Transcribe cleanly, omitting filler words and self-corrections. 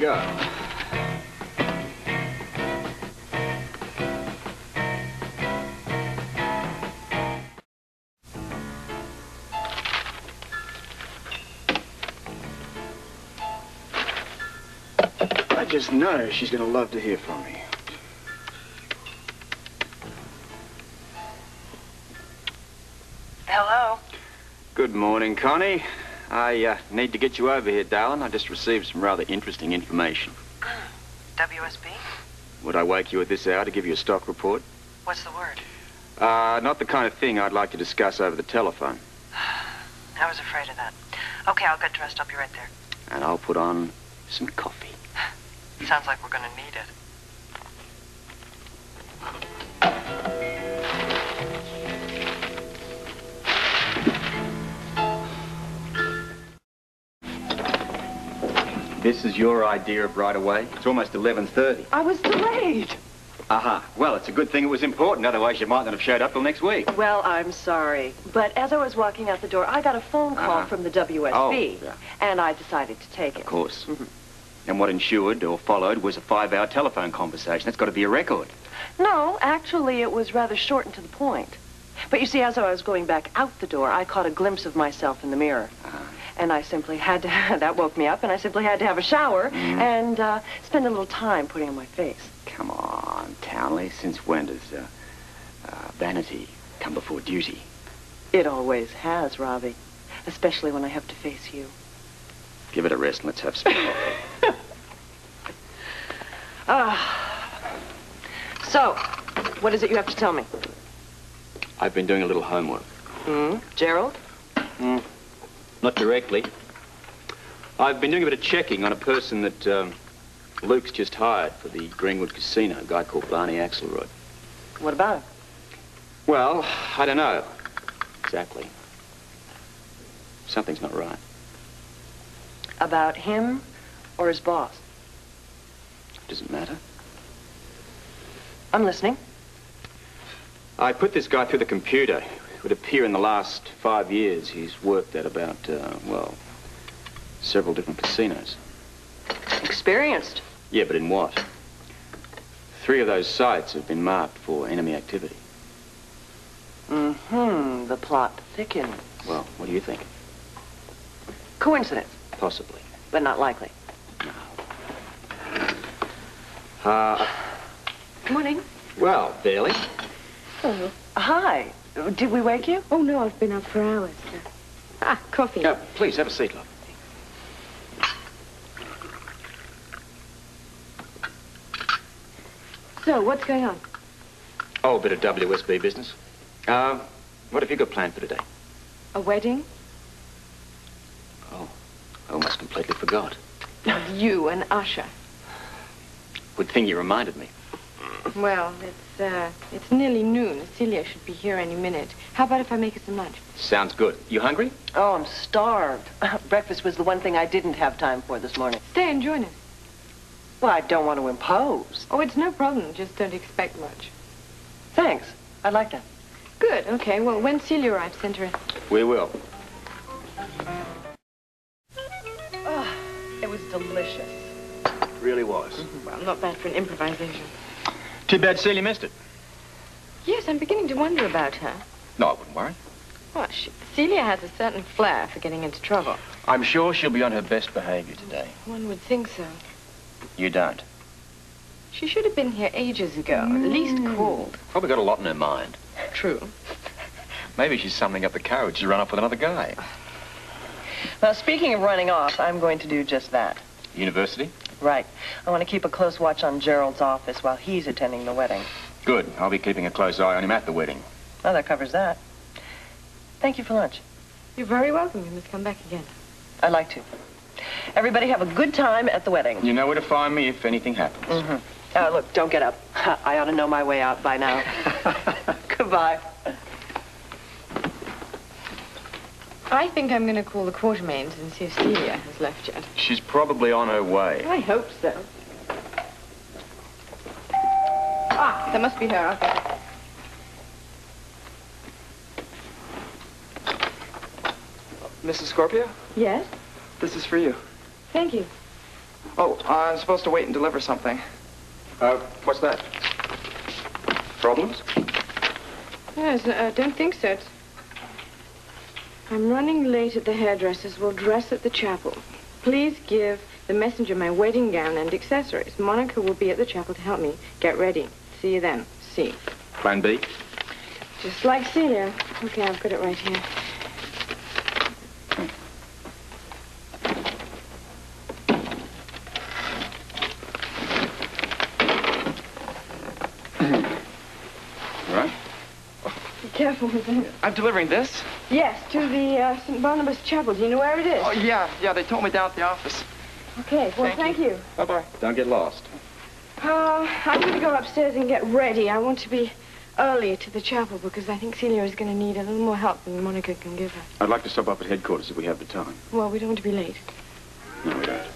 go. I just know she's going to love to hear from me. Hello? Good morning, Connie. I need to get you over here, darling. I just received some rather interesting information. WSB? Would I wake you at this hour to give you a stock report? What's the word? Not the kind of thing I'd like to discuss over the telephone. I was afraid of that. Okay, I'll get dressed. I'll be right there. And I'll put on some coffee. Sounds like we're gonna need it. This is your idea of right away? It's almost 11:30. I was delayed. Aha. Well, it's a good thing it was important. Otherwise, you might not have showed up till next week. Well, I'm sorry. But as I was walking out the door, I got a phone call from the WSB. Oh, yeah. And I decided to take it. Of course. And what ensued or followed was a 5-hour telephone conversation. That's got to be a record. No, actually, it was rather short and to the point. But you see, as I was going back out the door, I caught a glimpse of myself in the mirror. And I simply had to, that woke me up, and I simply had to have a shower and spend a little time putting on my face. Come on, Townley. Since when does vanity come before duty? It always has, Robbie. Especially when I have to face you. Give it a rest and let's have some coffee. So, what is it you have to tell me? I've been doing a little homework. Gerald? Not directly. I've been doing a bit of checking on a person that Luke's just hired for the Greenwood Casino, a guy called Barney Axelrod. What about him? Well, I don't know exactly. Something's not right. About him or his boss? Doesn't matter. I'm listening. I put this guy through the computer. It would appear in the last 5 years he's worked at about, well, several different casinos. Experienced. Yeah, but in what? 3 of those sites have been marked for enemy activity. The plot thickens. Well, what do you think? Coincidence. Possibly. But not likely. No. Morning. Well, barely. Oh. Hi. Did we wake you? Oh, no, I've been up for hours. Coffee. Please, have a seat, love. So, what's going on? Oh, a bit of WSB business. What have you got planned for today? A wedding? Oh, I almost completely forgot. You and Usher. Good thing you reminded me. Well, it's nearly noon. Celia should be here any minute. How about if I make her some lunch? Sounds good. You hungry? Oh, I'm starved. Breakfast was the one thing I didn't have time for this morning. Stay and join us. Well, I don't want to impose. Oh, it's no problem. Just don't expect much. Thanks. I'd like that. Good. Okay. Well, when Celia arrives, send her in. We will. Oh, it was delicious. It really was. Well, not bad for an improvisation. Too bad Celia missed it. Yes, I'm beginning to wonder about her. No, I wouldn't worry. Well, Celia has a certain flair for getting into trouble. I'm sure she'll be on her best behavior today. One would think so. You don't. She should have been here ages ago, at least called. Probably got a lot in her mind. True. Maybe she's summoning up the courage to run off with another guy. Well, speaking of running off, I'm going to do just that. University? Right. I want to keep a close watch on Gerald's office while he's attending the wedding. Good. I'll be keeping a close eye on him at the wedding. Well, that covers that. Thank you for lunch. You're very welcome. You must come back again. I'd like to. Everybody have a good time at the wedding. You know where to find me if anything happens. Look, don't get up. I ought to know my way out by now. Goodbye. I think I'm going to call the Quartermains and see if Celia has left yet. She's probably on her way. I hope so. Ah, that must be her. I'll get her. Mrs. Scorpio? Yes? This is for you. Thank you. Oh, I'm supposed to wait and deliver something. What's that? Problems? Yes, I don't think so. I'm running late at the hairdresser's. We'll dress at the chapel. Please give the messenger my wedding gown and accessories. Monica will be at the chapel to help me get ready. See you then. See. Plan B? Just like Celia. Okay, I've got it right here. All right. Be careful with that. I'm delivering this? Yes, to the St. Barnabas Chapel. Do you know where it is? Oh, yeah, they told me down at the office. Okay, well, thank you. Bye-bye. Don't get lost. I'm going to go upstairs and get ready. I want to be early to the chapel because I think Celia is going to need a little more help than Monica can give her. I'd like to stop up at headquarters if we have the time. Well, we don't want to be late. No, we don't.